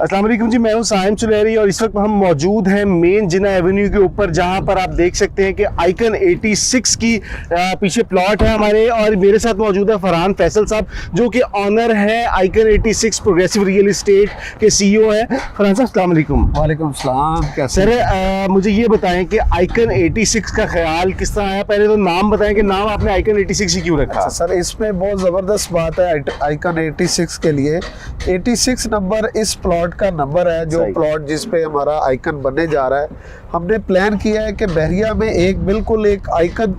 अस्सलाम वालेकुम जी, मैं हूं साइम चुलेरी और इस वक्त हम मौजूद हैं मेन जिना एवेन्यू के ऊपर, जहां पर आप देख सकते हैं कि आइकन 86 की पीछे प्लॉट है हमारे। और मेरे साथ मौजूद है फरहान फैसल साहब, जो कि ऑनर है आइकन 86 प्रोग्रेसिव रियल एस्टेट के सीईओ है। फरहान साहब अस्सलाम वालेकुम। वालेकुम सलाम। कैसे सर मुझे ये बताएं कि आइकन 86 का ख्याल किस तरह आया। पहले तो नाम बताएं कि नाम आपने आइकन 86 ही क्यों रखा। सर, इसमें बहुत ज़बरदस्त बात है आइकन 86 के लिए। 86 नंबर इस प्लॉट का नंबर है, जो प्लॉट जिस पे हमारा आइकन बनने जा रहा है। हमने प्लान किया है कि बहरिया में बिल्कुल एक आइकन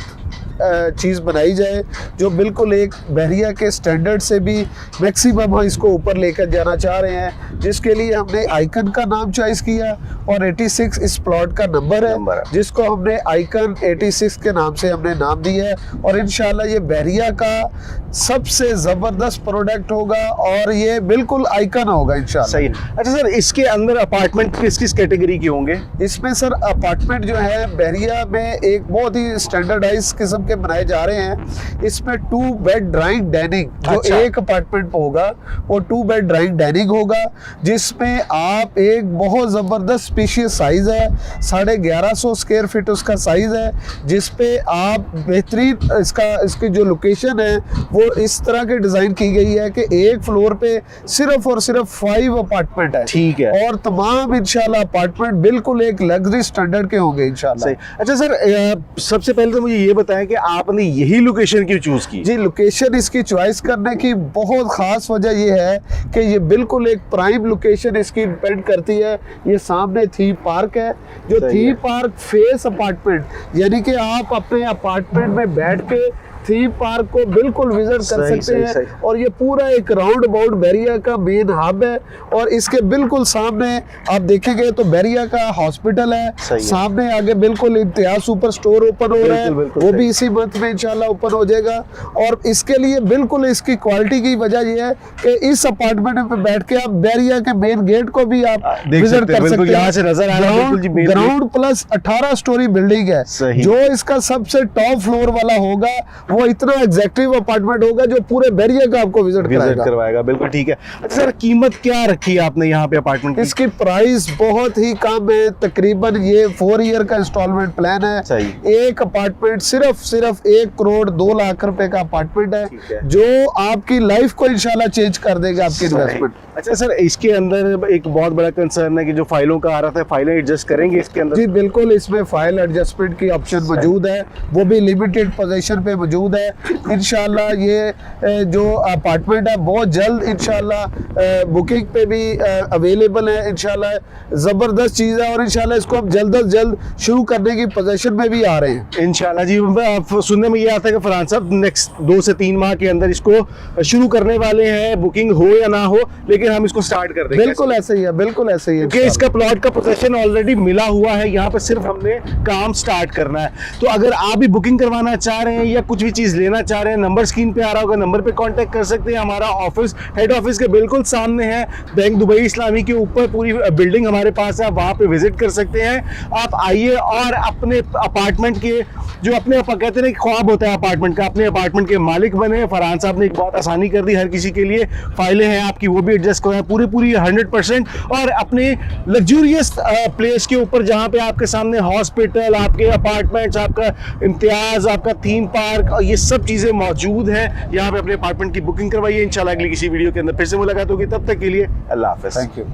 चीज़ बनाई जाए, जो बिल्कुल एक बहरिया के स्टैंडर्ड से भी मैक्सिमम हम इसको ऊपर लेकर जाना चाह रहे हैं, जिसके लिए हमने आइकन का नाम चॉइस किया। और 86 इस प्लॉट का नंबर है, जिसको हमने आइकन 86 के नाम से हमने नाम दिया है। और इंशाल्लाह ये बहरिया का सबसे ज़बरदस्त प्रोडक्ट होगा और ये बिल्कुल आइकन होगा इंशाल्लाह। सही। अच्छा सर, इसके अंदर अपार्टमेंट किस किस कैटेगरी के होंगे? इसमें सर अपार्टमेंट जो है बहरिया में एक बहुत ही स्टैंडर्डाइज किस्म के बनाए जा रहे हैं। इसमें 2 बेड ड्राइंग डाइनिंग जो एक अपार्टमेंट पे होगा, वो 2 बेड ड्राइंग डाइनिंग होगा, जिसमें आप एक बहुत ज़बरदस्त स्पेशियस साइज़ है, 1150 स्क्वायर फीट उसका साइज़ है, जिसपे आप बेहतरीन इसकी जो लोकेशन है वो इस तरह की डिज़ाइन की गई है कि एक फ्लोर पे सिर्फ और सिर्फ 5 अपार्टमेंट है। ठीक है। और तमाम इंशाल्लाह अपार्टमेंट बिल्कुल एक लग्जरी स्टैंडर्ड के होंगे इंशाल्लाह। अच्छा सर, सबसे पहले तो मुझे ये बताएं कि आपने यही लोकेशन क्यों चूज की? जी, लोकेशन इसकी चॉइस करने की बहुत खास वजह ये है कि ये बिल्कुल एक प्राइम लोकेशन इसकी डिपेंड करती है। ये सामने थीम पार्क है, जो थीम पार्क फेस अपार्टमेंट, यानी कि आप अपने अपार्टमेंट में बैठ के थीम पार्क को बिल्कुल विजिट कर सकते हैं। और ये पूरा एक राउंड अबाउट बहरिया का मेन हब है। और इसके बिल्कुल सामने आप देखेंगे तो बहरिया का हॉस्पिटल है, सामने आगे बिल्कुल इम्तियाज सुपर स्टोर ओपन हो रहा है, वो भी इसी मंथ में इंशाल्लाह ओपन हो जाएगा। और इसके लिए बिल्कुल इसकी क्वालिटी की वजह ये है कि इस अपार्टमेंट में बैठ के आप बहरिया के मेन गेट को भी आप विजिट कर सकते हैं। यहाँ से नजर आ रहा है ग्राउंड प्लस 18 स्टोरी बिल्डिंग है, जो इसका सबसे टॉप फ्लोर वाला होगा। वो इतना एग्जैक्टिव अपार्टमेंट होगा जो पूरे बहरिया का आपको विजिट करवाएगा। बिल्कुल ठीक है। अच्छा सर, कीमत क्या रखी है आपने यहाँ पे अपार्टमेंट की? इसकी प्राइस बहुत ही कम है, तकरीबन ये 4 ईयर का इंस्टॉलमेंट प्लान है। एक अपार्टमेंट सिर्फ 1 करोड़ 2 लाख रुपए का अपार्टमेंट है, जो आपकी लाइफ को इंशाल्लाह चेंज कर देगा आपकी इन्वेस्टमेंट। अच्छा सर, इसके अंदर एक बहुत बड़ा कंसर्न है कि जो फाइलों का आ रहा था, फाइलें एडजस्ट करेंगे इसके अंदर? जी बिल्कुल, इसमें फाइल एडजस्टमेंट की ऑप्शन मौजूद है, वो भी लिमिटेड पोजीशन पे मौजूद है। इंशाल्लाह ये जो अपार्टमेंट है बहुत जल्द इंशाल्लाह बुकिंग पे भी अवेलेबल है। इंशाल्लाह ज़बरदस्त चीज़ है और इंशाल्लाह इसको हम जल्द अज जल्द शुरू करने की पोजीशन में भी आ रहे हैं इंशाल्लाह। जी, सुनने में ये आता है कि फरहान साहब नेक्स्ट 2 से 3 माह के अंदर इसको शुरू करने वाले हैं, बुकिंग हो या ना हो, लेकिन हम इसको स्टार्ट कर देंगे। बिल्कुल ऐसे ही है, बिल्कुल ऐसे ही है कि इसका प्लॉट का पोजीशन ऑलरेडी मिला हुआ है, यहाँ पे सिर्फ हमने काम स्टार्ट करना है। तो अगर आप भी बुकिंग करवाना चाह रहे हैं या कुछ भी चीज लेना चाह रहे हैं, नंबर स्क्रीन पे आ रहा होगा, नंबर पे कांटेक्ट कर सकते हैं। हमारा ऑफिस हेड ऑफिस के बिल्कुल सामने है, बैंक दुबई इस्लामी के ऊपर पूरी बिल्डिंग हमारे पास है, आप वहां पे विजिट कर सकते हैं। आप आइए और अपने अपार्टमेंट के जो अपने कहते हैं ख्वाब होता है अपार्टमेंट का, अपने अपार्टमेंट के मालिक बने। फरहान साहब ने एक बहुत आसानी कर दी हर किसी के लिए। फाइलें हैं आपकी, वो भी एडजस्ट कराएं पूरी 100%। और अपने लग्जूरियस प्लेस के ऊपर जहां पे आपके सामने हॉस्पिटल, आपके अपार्टमेंट्स, आपका इम्तियाज, आपका थीम पार्क और ये सब चीजें मौजूद हैं। यहाँ पे अपने अपार्टमेंट की बुकिंग करवाइए। इंशाल्लाह अगली किसी वीडियो के अंदर फिर से मुलाकात होगी। तब तक के लिए अल्लाह हाफ़िज़। Thank you.